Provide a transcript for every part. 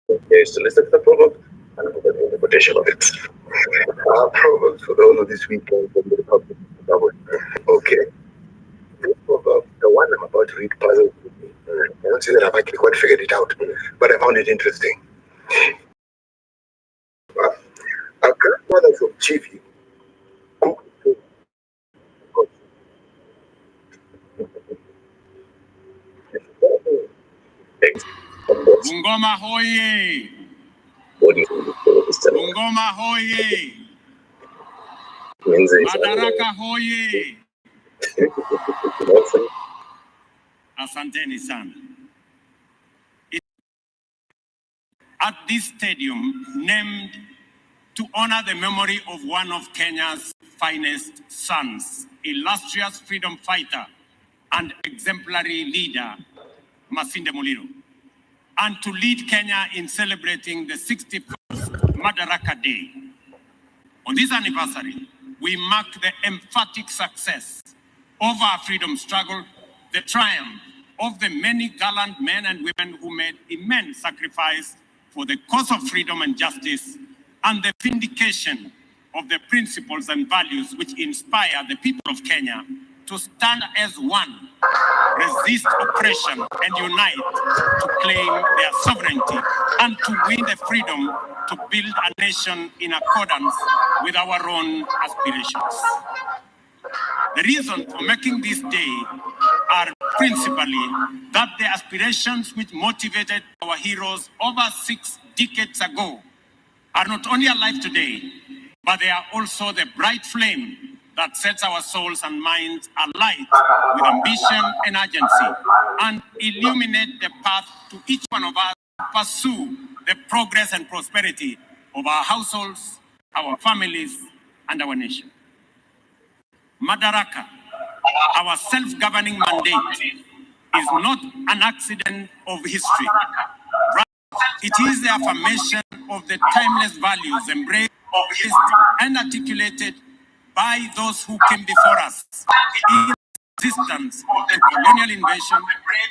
is to listen to the proverb and put an interpretation of it. Proverbs for those of this weekend from the Republic of Zimbabwe. Okay. This proverb, the one I'm about to read, puzzles me. I don't say that I've actually quite figured it out, but I found it interesting. Our grandmothers of Chivi cooked food. Bungoma hoye! Bungoma hoye! Madaraka hoye! Asanteni sana. At this stadium, named to honor the memory of one of Kenya's finest sons, illustrious freedom fighter and exemplary leader, Masinde Muliro, and to lead Kenya in celebrating the 61st Madaraka Day. On this anniversary, we mark the emphatic success of our freedom struggle, the triumph of the many gallant men and women who made immense sacrifice for the cause of freedom and justice, and the vindication of the principles and values which inspire the people of Kenya to stand as one, resist oppression, and unite to claim their sovereignty and to win the freedom to build a nation in accordance with our own aspirations. The reason for making this day are principally that the aspirations which motivated our heroes over 6 decades ago are not only alive today, but they are also the bright flame that sets our souls and minds alight with ambition and urgency, and illuminate the path to each one of us to pursue the progress and prosperity of our households, our families, and our nation. Madaraka, our self-governing mandate, is not an accident of history. Rather, it is the affirmation of the timeless values embraced and articulated by those who came before us in resistance to colonial invasion,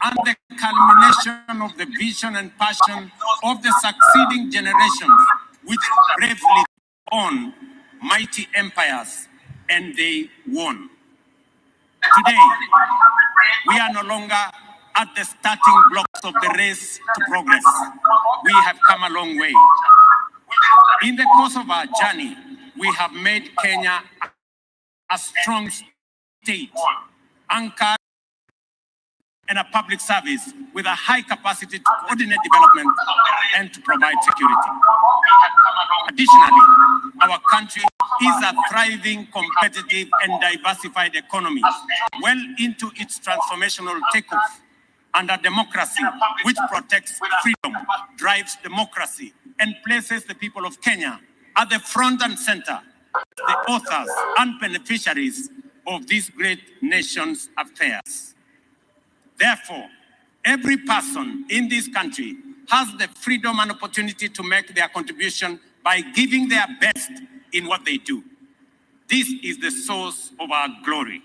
and the culmination of the vision and passion of the succeeding generations which bravely won mighty empires, and they won. Today, we are no longer at the starting blocks of the race to progress. We have come a long way. In the course of our journey, we have made Kenya a strong state, anchored in a public service with a high capacity to coordinate development and to provide security. Additionally, our country is a thriving, competitive, and diversified economy, well into its transformational takeoff, and a democracy which protects freedom, drives democracy, and places the people of Kenya at the front and center, the authors and beneficiaries of this great nation's affairs. Therefore, every person in this country has the freedom and opportunity to make their contribution by giving their best in what they do. This is the source of our glory.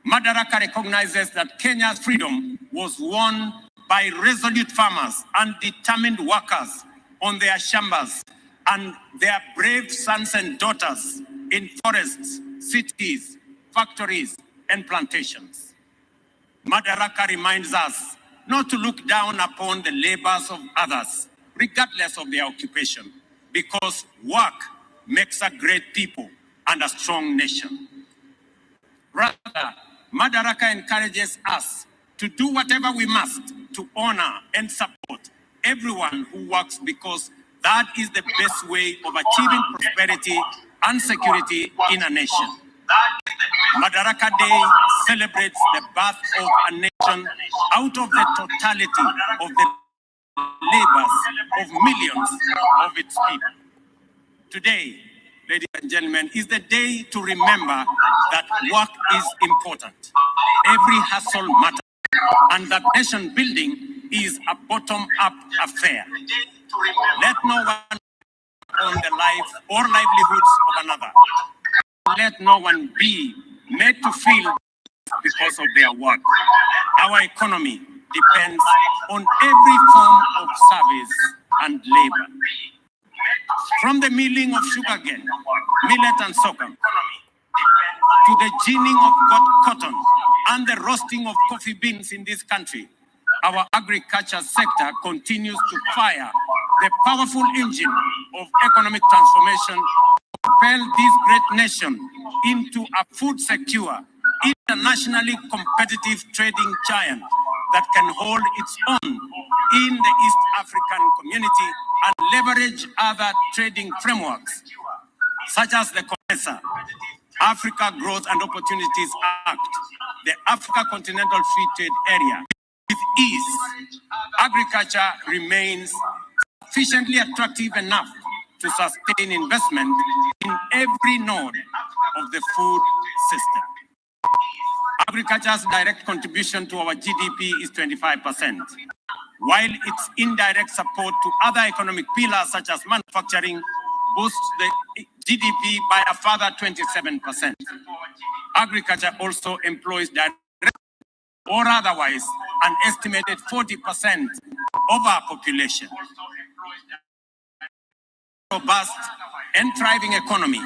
Madaraka recognizes that Kenya's freedom was won by resolute farmers and determined workers on their shambas, and their brave sons and daughters in forests, cities, factories, and plantations. Madaraka reminds us not to look down upon the labors of others, regardless of their occupation, because work makes a great people and a strong nation. Rather, Madaraka encourages us to do whatever we must to honor and support everyone who works, because that is the best way of achieving prosperity and security in a nation. Madaraka Day celebrates the birth of a nation out of the totality of the labors of millions of its people. Today, ladies and gentlemen, is the day to remember that work is important. Every hustle matters, and that nation building is a bottom-up affair. Let no one own the life or livelihoods of another. Let no one be made to feel because of their work. Our economy depends on every form of service and labor. From the milling of sugarcane, millet and sorghum, to the ginning of cotton and the roasting of coffee beans in this country, our agriculture sector continues to fire the powerful engine of economic transformation to propel this great nation into a food secure, internationally competitive trading giant that can hold its own in the East African community and leverage other trading frameworks, such as the COMESA, Africa Growth and Opportunities Act, the Africa Continental Free Trade Area. With ease, agriculture remains sufficiently attractive enough to sustain investment in every node of the food system. Agriculture's direct contribution to our GDP is 25%, while its indirect support to other economic pillars such as manufacturing boosts the GDP by a further 27%. Agriculture also employs direct or otherwise an estimated 40% of our population. Robust and thriving economy,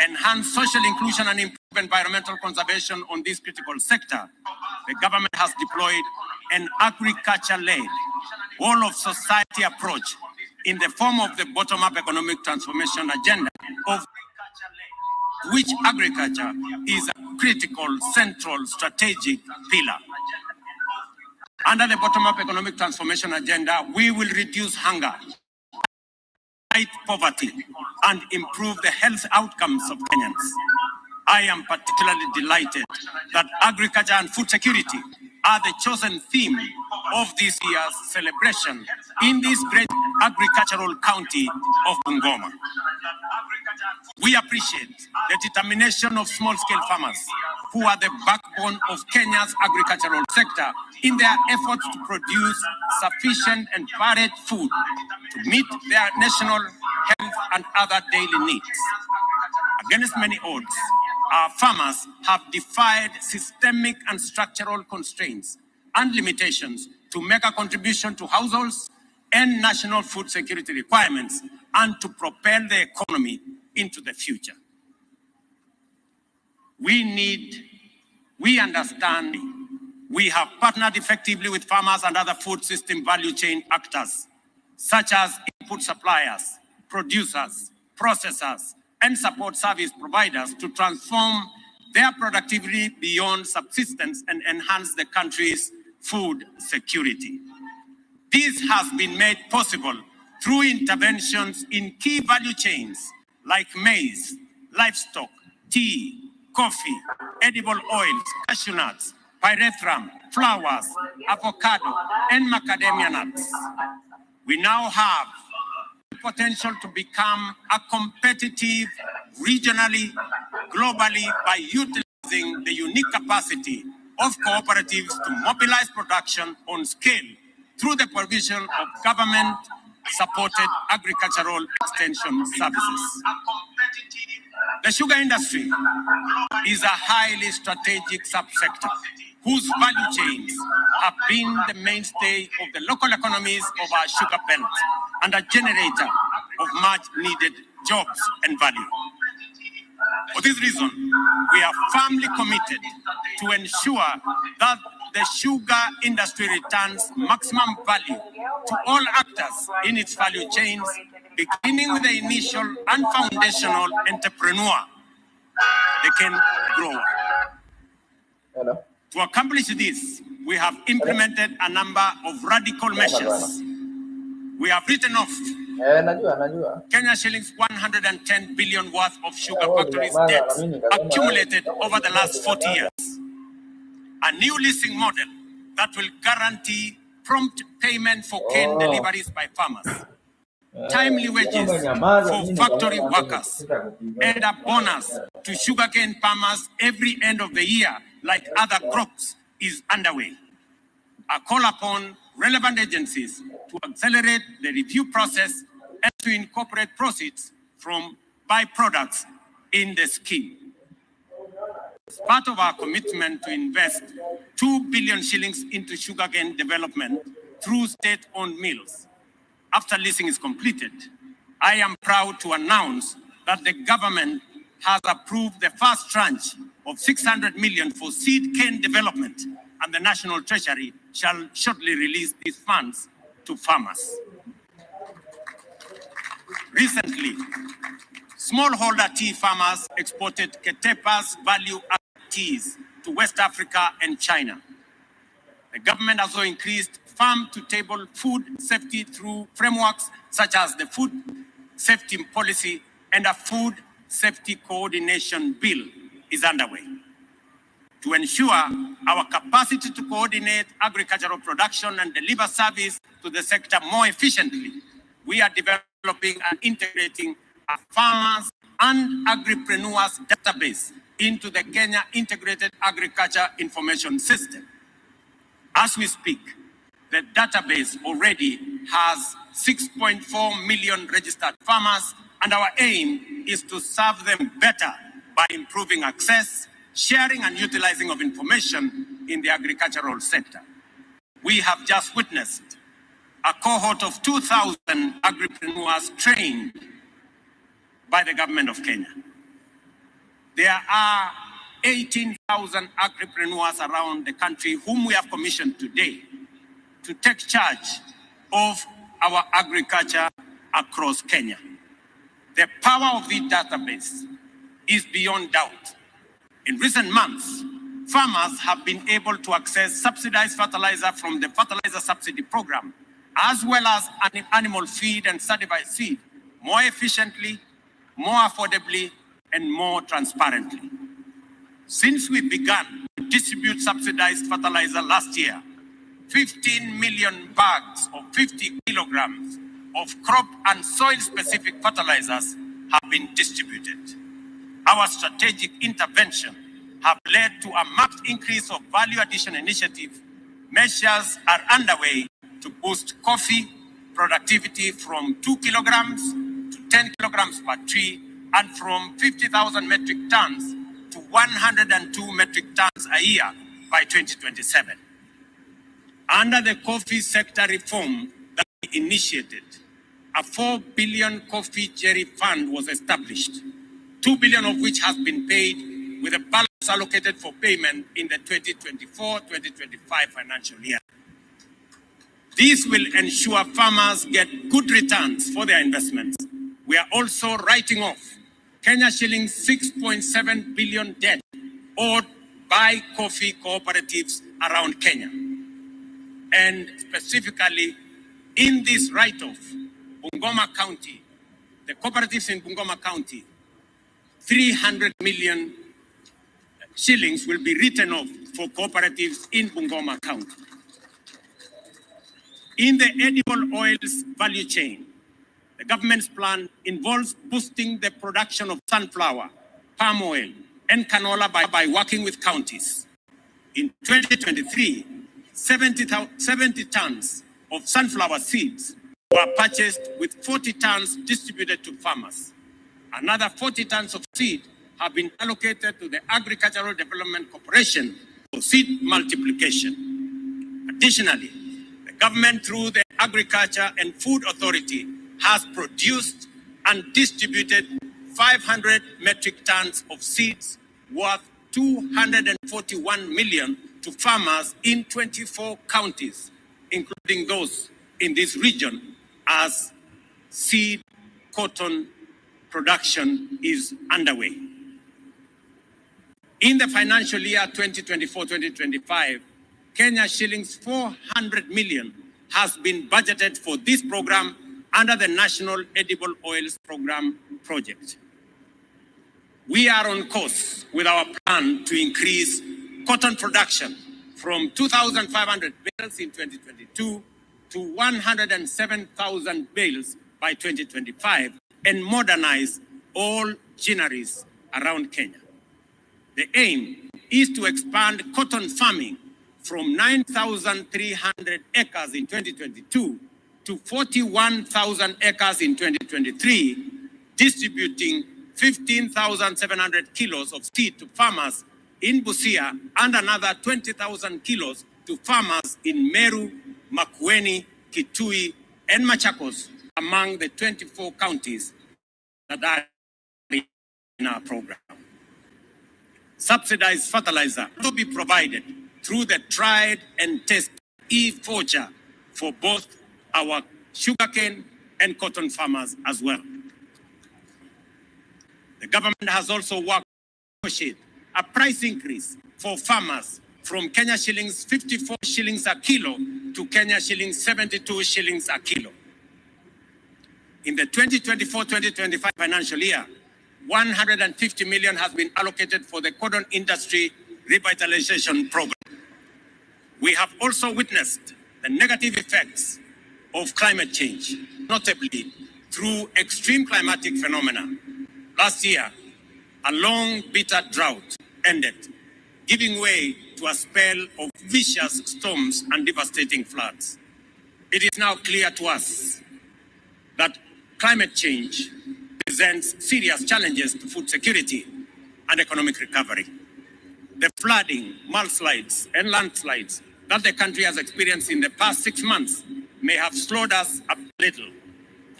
enhance social inclusion and improve environmental conservation on this critical sector, the government has deployed an agriculture-led, whole-of-society approach in the form of the bottom-up economic transformation agenda, of which agriculture is a critical, central, strategic pillar. Under the bottom-up economic transformation agenda, we will reduce hunger, fight poverty, and improve the health outcomes of Kenyans. I am particularly delighted that agriculture and food security are the chosen theme of this year's celebration in this great agricultural county of Bungoma. We appreciate the determination of small-scale farmers who are the backbone of Kenya's agricultural sector in their efforts to produce sufficient and varied food to meet their national health and other daily needs. Against many odds, our farmers have defied systemic and structural constraints and limitations to make a contribution to households and national food security requirements and to propel the economy into the future. We understand we have partnered effectively with farmers and other food system value chain actors, such as input suppliers, producers, processors, and support service providers to transform their productivity beyond subsistence and enhance the country's food security. This has been made possible through interventions in key value chains like maize, livestock, tea, coffee, edible oils, cashew nuts, pyrethrum, flowers, avocado, and macadamia nuts. We now have the potential to become a competitive regionally, globally by utilizing the unique capacity of cooperatives to mobilize production on scale through the provision of government-supported agricultural extension services. The sugar industry is a highly strategic subsector whose value chains have been the mainstay of the local economies of our sugar belt and a generator of much-needed jobs and value. For this reason, we are firmly committed to ensure that the sugar industry returns maximum value to all actors in its value chains, beginning with the initial and foundational entrepreneur, the cane grower. Hello. To accomplish this, we have implemented a number of radical measures. We have written off Kenya shillings 110 billion worth of sugar factories debts accumulated over the last 40 years. A new leasing model that will guarantee prompt payment for cane deliveries by farmers, timely wages for factory workers, and a bonus to sugarcane farmers every end of the year like other crops is underway. A call upon relevant agencies to accelerate the review process and to incorporate proceeds from byproducts in the scheme. As part of our commitment to invest 2 billion shillings into sugarcane development through state-owned mills, after leasing is completed, I am proud to announce that the government has approved the first tranche of 600 million for seed cane development, and the National Treasury shall shortly release these funds to farmers. Recently, smallholder tea farmers exported Ketepa's value-added teas to West Africa and China. The government also increased farm-to-table food safety through frameworks such as the Food Safety Policy, and a Food Safety Coordination Bill is underway. To ensure our capacity to coordinate agricultural production and deliver service to the sector more efficiently, we are developing and integrating a farmers and agripreneurs database into the Kenya Integrated Agriculture Information System. As we speak, the database already has 6.4 million registered farmers, and our aim is to serve them better by improving access, sharing, and utilizing of information in the agricultural sector. We have just witnessed a cohort of 2,000 agripreneurs trained by the government of Kenya. There are 18,000 agripreneurs around the country whom we have commissioned today to take charge of our agriculture across Kenya. The power of the database is beyond doubt. In recent months, farmers have been able to access subsidized fertilizer from the Fertilizer Subsidy Program, as well as animal feed and certified seed, more efficiently, more affordably, and more transparently. Since we began to distribute subsidized fertilizer last year, 15 million bags of 50 kilograms of crop and soil-specific fertilizers have been distributed. Our strategic intervention have led to a marked increase of value addition initiative. Measures are underway to boost coffee productivity from 2 kilograms to 10 kilograms per tree, and from 50,000 metric tons to 102 metric tons a year by 2027. Under the coffee sector reform that we initiated, a 4 billion coffee jerry fund was established, 2 billion of which has been paid, with a balance allocated for payment in the 2024-2025 financial year. This will ensure farmers get good returns for their investments. We are also writing off Kenya shillings 6.7 billion debt owed by coffee cooperatives around Kenya. And specifically, in this write-off, Bungoma County, the cooperatives in Bungoma County, 300 million shillings will be written off for cooperatives in Bungoma County. In the edible oils value chain, the government's plan involves boosting the production of sunflower, palm oil, and canola by working with counties. In 2023, 70 tons of sunflower seeds were purchased, with 40 tons distributed to farmers. Another 40 tons of seed have been allocated to the Agricultural Development Corporation for seed multiplication. Additionally, the government, through the Agriculture and Food Authority, has produced and distributed 500 metric tons of seeds worth 241 million to farmers in 24 counties, including those in this region, as seed cotton production is underway. In the financial year 2024-2025, Kenya shillings 400 million has been budgeted for this program under the National Edible Oils Program project. We are on course with our plan to increase cotton production from 2,500 bales in 2022 to 107,000 bales by 2025 and modernize all ginaries around Kenya. The aim is to expand cotton farming from 9,300 acres in 2022 to 41,000 acres in 2023, distributing 15,700 kilos of seed to farmers in Busia and another 20,000 kilos to farmers in Meru, Makueni, Kitui, and Machakos among the 24 counties that are in our program. Subsidized fertilizer will be provided through the tried and tested e-voucher for both our sugarcane and cotton farmers as well. The government has also worked to negotiate a price increase for farmers from Kenya shillings 54 shillings a kilo to Kenya shillings 72 shillings a kilo. In the 2024-2025 financial year, 150 million has been allocated for the cotton industry revitalization program. We have also witnessed the negative effects of climate change, notably through extreme climatic phenomena. Last year, a long, bitter drought ended, giving way to a spell of vicious storms and devastating floods. It is now clear to us that climate change presents serious challenges to food security and economic recovery. The flooding, mudslides, and landslides that the country has experienced in the past 6 months may have slowed us a little.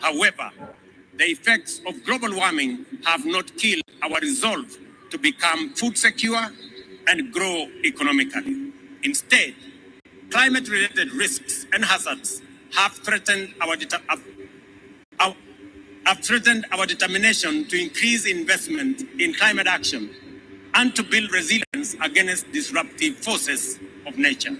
However, the effects of global warming have not killed our resolve to become food secure and grow economically. Instead, climate-related risks and hazards have threatened our determination to increase investment in climate action and to build resilience against disruptive forces of nature.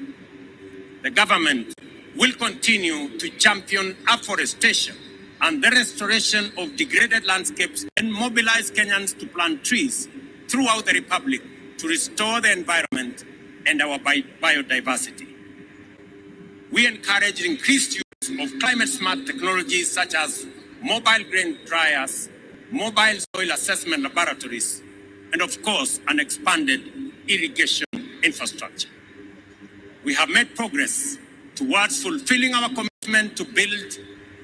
The government will continue to champion afforestation and the restoration of degraded landscapes and mobilize Kenyans to plant trees throughout the Republic to restore the environment and our biodiversity. We encourage increased use of climate-smart technologies such as mobile grain dryers, mobile soil assessment laboratories, and of course, an expanded irrigation infrastructure. We have made progress towards fulfilling our commitment to build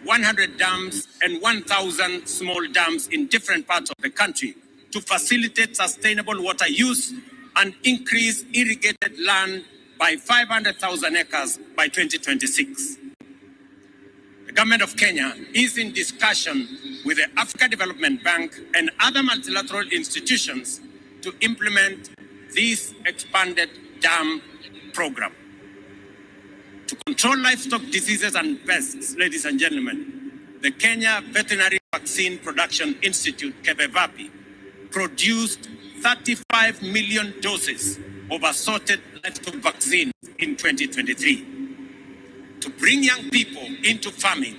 100 dams and 1,000 small dams in different parts of the country to facilitate sustainable water use and increase irrigated land by 500,000 acres by 2026. The government of Kenya is in discussion with the Africa Development Bank and other multilateral institutions to implement this expanded dam program. To control livestock diseases and pests, ladies and gentlemen, the Kenya Veterinary Vaccine Production Institute, KVVAPI, produced 35 million doses of assorted livestock vaccines in 2023. To bring young people into farming,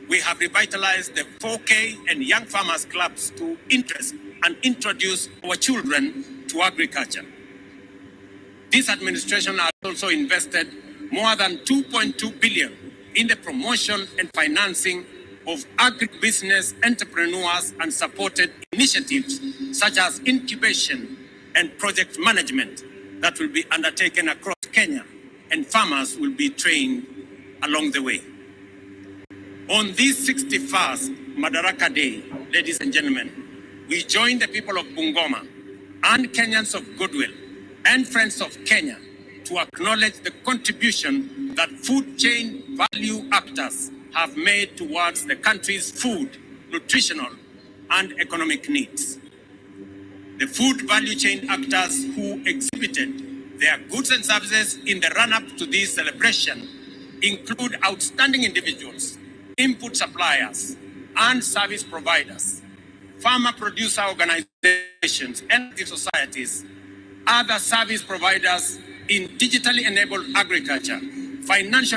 we have revitalized the 4K and Young Farmers Clubs to interest and introduce our children to agriculture. This administration has also invested more than 2.2 billion in the promotion and financing of agribusiness entrepreneurs and supported initiatives such as incubation and project management that will be undertaken across Kenya, and farmers will be trained along the way. On this 61st Madaraka Day, ladies and gentlemen, we join the people of Bungoma and Kenyans of goodwill and friends of Kenya to acknowledge the contribution that food chain value actors have made towards the country's food, nutritional, and economic needs. The food value chain actors who exhibited their goods and services in the run-up to this celebration include outstanding individuals, input suppliers, and service providers, farmer producer organizations and civil societies, other service providers in digitally enabled agriculture, financial